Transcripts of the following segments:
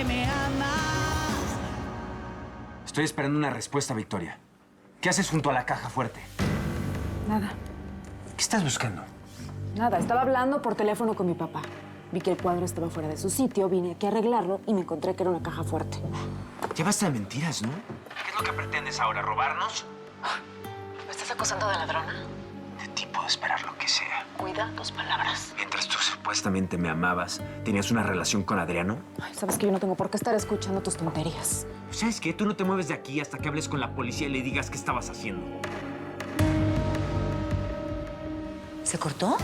que me amas. Estoy esperando una respuesta, Victoria. ¿Qué haces junto a la caja fuerte? Nada, ¿Qué estás buscando? nada. Estaba hablando por teléfono con mi papá. Vi que el cuadro estaba fuera de su sitio, vine aquí a arreglarlo y me encontré que era una caja fuerte. Ya basta de mentiras, ¿no? ¿Qué es lo que pretendes ahora? ¿Robarnos? ¿Me estás acusando de ladrona? De ti puedo esperar lo que sea. Cuida tus palabras. Mientras tú supuestamente me amabas, ¿tenías una relación con Adriano? Ay, sabes que yo no tengo por qué estar escuchando tus tonterías. ¿Sabes qué? Tú no te mueves de aquí hasta que hables con la policía y le digas qué estabas haciendo. ¿Se cortó?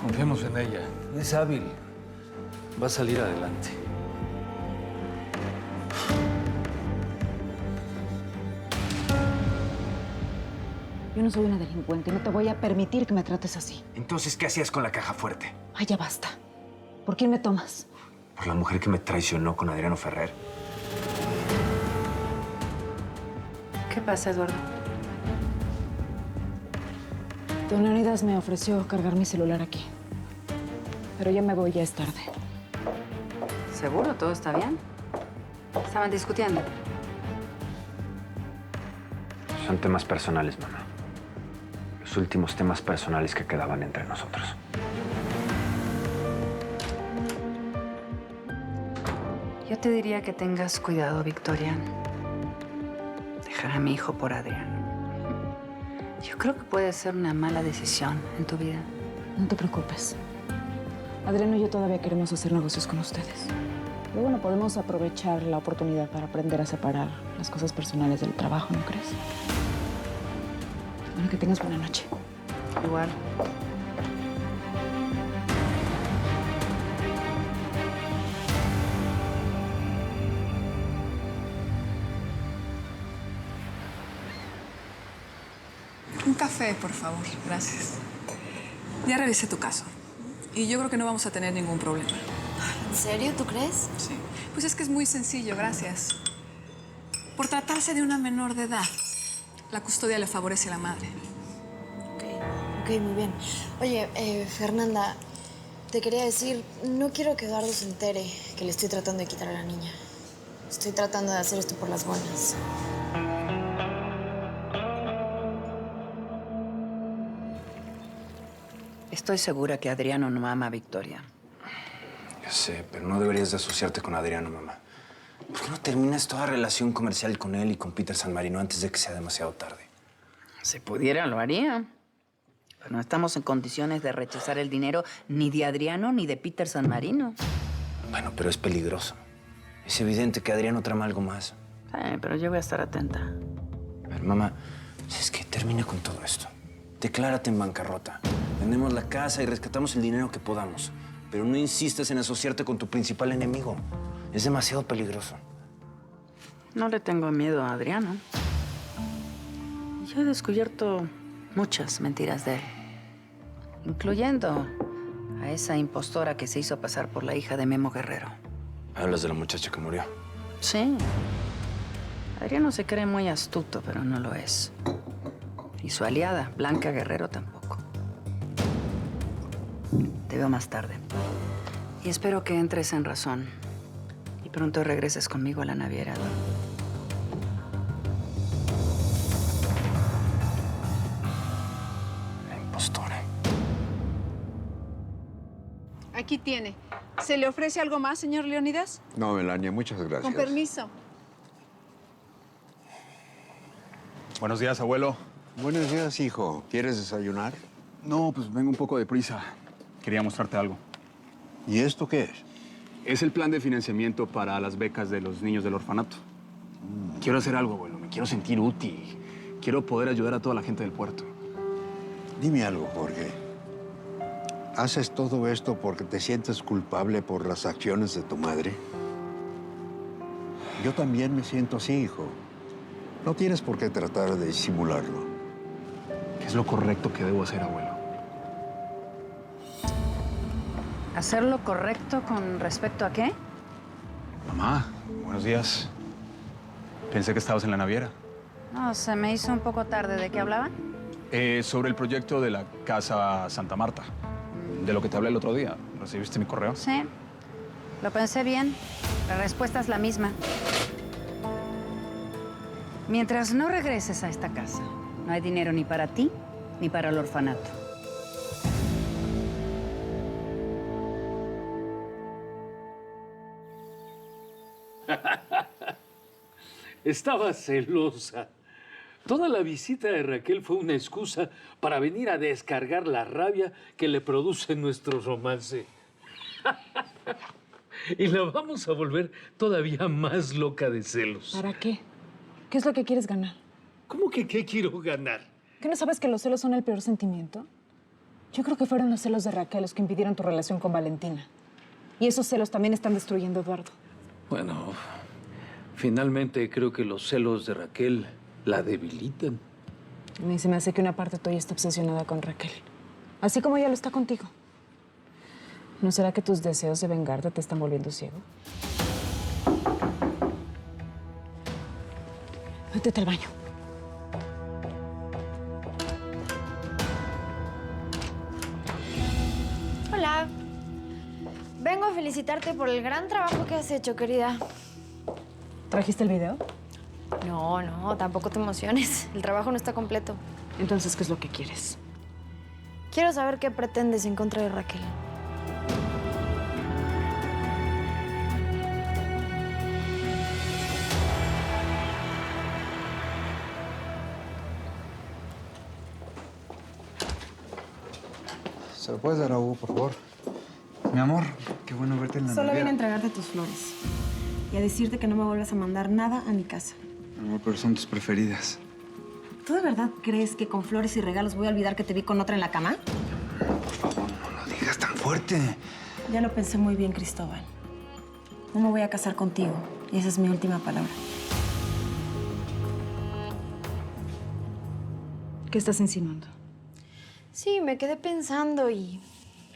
Confiemos en ella. Es hábil. Va a salir adelante. Yo no soy una delincuente. No te voy a permitir que me trates así. Entonces, ¿qué hacías con la caja fuerte? Ay, ya basta. ¿Por quién me tomas? ¿Por la mujer que me traicionó con Adriano Ferrer? ¿Qué pasa, Eduardo? Don Leonidas me ofreció cargar mi celular aquí. Pero ya me voy, ya es tarde. ¿Seguro? ¿Todo está bien? ¿Estaban discutiendo? Son temas personales, mamá. Los últimos temas personales que quedaban entre nosotros. Yo te diría que tengas cuidado, Victoria. Dejar a mi hijo por Adrián. Yo creo que puede ser una mala decisión en tu vida. No te preocupes. Adriano y yo todavía queremos hacer negocios con ustedes. Y bueno, podemos aprovechar la oportunidad para aprender a separar las cosas personales del trabajo, ¿no crees? Bueno, que tengas buena noche. Igual. Un café, por favor. Gracias. Ya revisé tu caso. Y yo creo que no vamos a tener ningún problema. ¿En serio? ¿Tú crees? Sí. Pues es que es muy sencillo, gracias. Por tratarse de una menor de edad, la custodia le favorece a la madre. Ok, muy bien. Oye, Fernanda, te quería decir, no quiero que Eduardo se entere que le estoy tratando de quitar a la niña. Estoy tratando de hacer esto por las buenas. Estoy segura que Adriano no ama a Victoria. Ya sé, pero no deberías de asociarte con Adriano, mamá. ¿Por qué no terminas toda relación comercial con él y con Peter San Marino antes de que sea demasiado tarde? Si pudiera, lo haría. Pero no estamos en condiciones de rechazar el dinero ni de Adriano ni de Peter San Marino. Bueno, pero es peligroso. Es evidente que Adriano trama algo más. Sí, pero yo voy a estar atenta. A ver, mamá, ¿sabes qué? Termina con todo esto. Declárate en bancarrota. Vendemos la casa y rescatamos el dinero que podamos. Pero no insistas en asociarte con tu principal enemigo. Es demasiado peligroso. No le tengo miedo a Adriano. Yo he descubierto muchas mentiras de él, incluyendo a esa impostora que se hizo pasar por la hija de Memo Guerrero. Hablas de la muchacha que murió. Sí. Adriano se cree muy astuto, pero no lo es. Y su aliada, Blanca Guerrero, tampoco. Te veo más tarde. Y espero que entres en razón y pronto regreses conmigo a la naviera. La impostora. Aquí tiene. ¿Se le ofrece algo más, señor Leonidas? No, Melania, muchas gracias. Con permiso. Buenos días, abuelo. Buenos días, hijo. ¿Quieres desayunar? No, pues vengo un poco deprisa. Quería mostrarte algo. ¿Y esto qué es? Es el plan de financiamiento para las becas de los niños del orfanato. Quiero hacer algo, abuelo. Me quiero sentir útil. Quiero poder ayudar a toda la gente del puerto. Dime algo, Jorge. ¿Haces todo esto porque te sientes culpable por las acciones de tu madre? Yo también me siento así, hijo. No tienes por qué tratar de disimularlo. ¿Qué es lo correcto que debo hacer, abuelo? ¿Hacer lo correcto con respecto a qué? Mamá, buenos días. Pensé que estabas en la naviera. No, se me hizo un poco tarde. ¿De qué hablaban? Sobre el proyecto de la Casa Santa Marta. De lo que te hablé el otro día. ¿Recibiste mi correo? Sí. Lo pensé bien. La respuesta es la misma. Mientras no regreses a esta casa, no hay dinero ni para ti ni para el orfanato. Estaba celosa. Toda la visita de Raquel fue una excusa para venir a descargar la rabia que le produce nuestro romance. Y la vamos a volver todavía más loca de celos. ¿Para qué? ¿Qué es lo que quieres ganar? ¿Cómo que qué quiero ganar? ¿Qué no sabes que los celos son el peor sentimiento? Yo creo que fueron los celos de Raquel los que impidieron tu relación con Valentina. Y esos celos también están destruyendo a Eduardo. Bueno, finalmente creo que los celos de Raquel la debilitan. A mí se me hace que una parte tuya está obsesionada con Raquel. Así como ella lo está contigo. ¿No será que tus deseos de vengarte te están volviendo ciego? Métete al baño. Hola. Vengo a felicitarte por el gran trabajo que has hecho, querida. ¿Trajiste el video? No, tampoco te emociones. El trabajo no está completo. Entonces, ¿qué es lo que quieres? Quiero saber qué pretendes en contra de Raquel. ¿Se lo puedes dar a Hugo, por favor? Mi amor, qué bueno verte en la Solo vine a nevera. entregarte tus flores y a decirte que no me vuelvas a mandar nada a mi casa. Mi amor, pero son tus preferidas. ¿Tú de verdad crees que con flores y regalos voy a olvidar que te vi con otra en la cama? Por favor, no lo digas tan fuerte. Ya lo pensé muy bien, Cristóbal. No me voy a casar contigo y esa es mi última palabra. ¿Qué estás insinuando? Sí, me quedé pensando y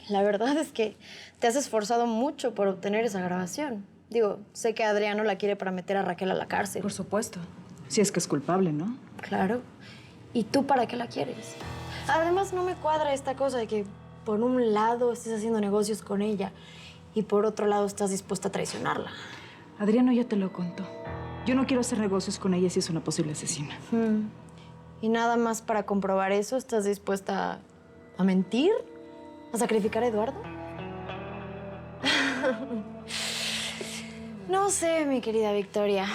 la verdad es que te has esforzado mucho por obtener esa grabación. Digo, sé que Adriano la quiere para meter a Raquel a la cárcel. Por supuesto. Si es que es culpable, ¿no? Claro. ¿Y tú para qué la quieres? Además, no me cuadra esta cosa de que por un lado estés haciendo negocios con ella y por otro lado estás dispuesta a traicionarla. Adriano ya te lo contó. Yo no quiero hacer negocios con ella si es una posible asesina. ¿Y nada más para comprobar eso estás dispuesta a mentir? ¿A sacrificar a Eduardo? No sé, mi querida Victoria.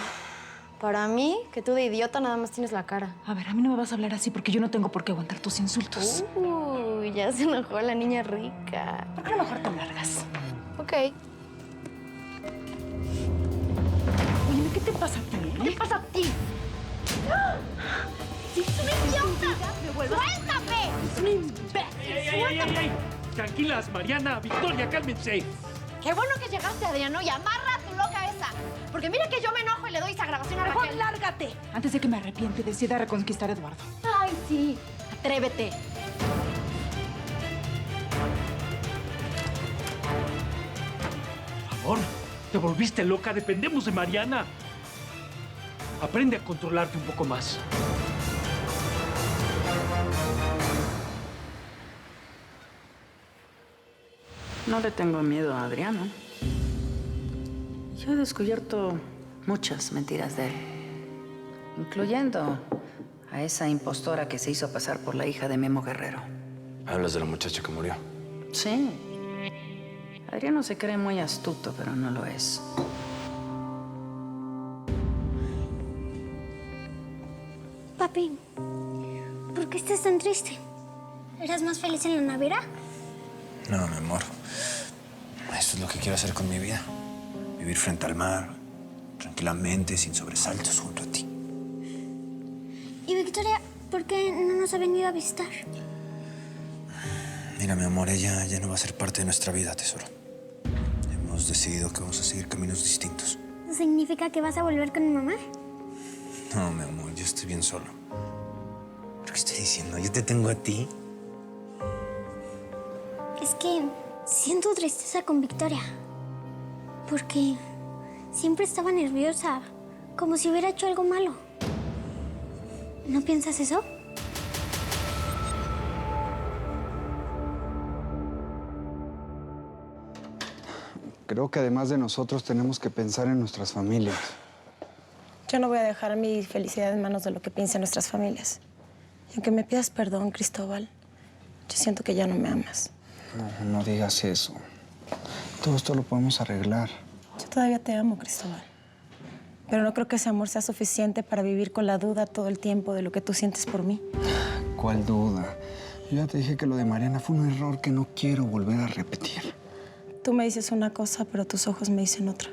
Para mí, que tú de idiota nada más tienes la cara. A ver, a mí no me vas a hablar así porque yo no tengo por qué aguantar tus insultos. Uy, ya se enojó la niña rica. ¿Por qué a lo mejor te largas? Ok. Oye, ¿qué te pasa a ti? ¿Qué te pasa a ti? ¡Es una idiota! ¡Suéltame! ¡Es un imbécil! ¡Suéltame! Tranquilas, Mariana, Victoria, cálmense. Qué bueno que llegaste, Adriano, y amarra a tu loca esa. Porque mira que yo me enojo y le doy esa grabación a Raquel. ¡Lárgate! Antes de que me arrepiente y decida reconquistar a Eduardo. ¡Ay, sí! ¡Atrévete! Por favor, te volviste loca, dependemos de Mariana. Aprende a controlarte un poco más. No le tengo miedo a Adriano. Yo he descubierto muchas mentiras de él, incluyendo a esa impostora que se hizo pasar por la hija de Memo Guerrero. ¿Hablas de la muchacha que murió? Sí. Adriano se cree muy astuto, pero no lo es. Papi, ¿por qué estás tan triste? ¿Eras más feliz en la Navidad? No, mi amor. Esto es lo que quiero hacer con mi vida. Vivir frente al mar, tranquilamente, sin sobresaltos, junto a ti. Y Victoria, ¿por qué no nos ha venido a visitar? Mira, mi amor, ella ya no va a ser parte de nuestra vida, tesoro. Hemos decidido que vamos a seguir caminos distintos. ¿Significa que vas a volver con mi mamá? No, mi amor, yo estoy bien solo. ¿Pero qué estoy diciendo? Yo te tengo a ti. Es que siento tristeza con Victoria. Porque siempre estaba nerviosa, como si hubiera hecho algo malo. ¿No piensas eso? Creo que además de nosotros tenemos que pensar en nuestras familias. Yo no voy a dejar mi felicidad en manos de lo que piensen nuestras familias. Y aunque me pidas perdón, Cristóbal, yo siento que ya no me amas. No, no digas eso. Todo esto lo podemos arreglar. Yo todavía te amo, Cristóbal. Pero no creo que ese amor sea suficiente para vivir con la duda todo el tiempo de lo que tú sientes por mí. ¿Cuál duda? Yo ya te dije que lo de Mariana fue un error que no quiero volver a repetir. Tú me dices una cosa, pero tus ojos me dicen otra.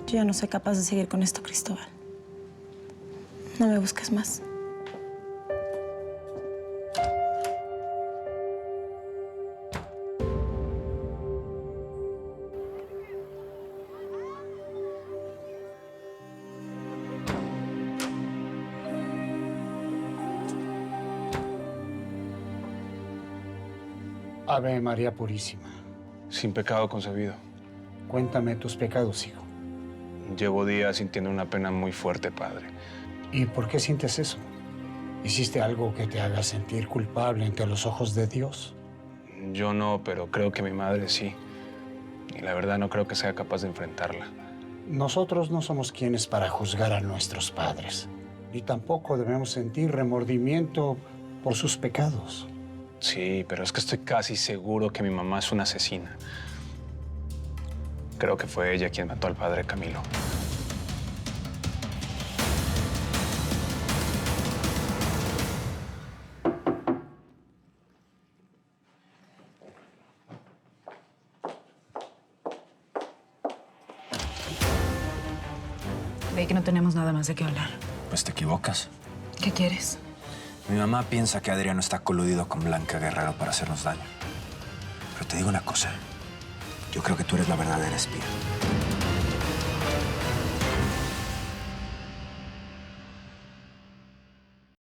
Yo ya no soy capaz de seguir con esto, Cristóbal. No me busques más. Ave María Purísima. Sin pecado concebido. Cuéntame tus pecados, hijo. Llevo días sintiendo una pena muy fuerte, padre. ¿Y por qué sientes eso? ¿Hiciste algo que te haga sentir culpable ante los ojos de Dios? Yo no, pero creo que mi madre sí. Y la verdad no creo que sea capaz de enfrentarla. Nosotros no somos quienes para juzgar a nuestros padres. Ni tampoco debemos sentir remordimiento por sus pecados. Sí, pero es que estoy casi seguro que mi mamá es una asesina. Creo que fue ella quien mató al padre Camilo. Ve que no tenemos nada más de qué hablar. Pues te equivocas. ¿Qué quieres? Mi mamá piensa que Adriano está coludido con Blanca Guerrero para hacernos daño. Pero te digo una cosa. Yo creo que tú eres la verdadera espía.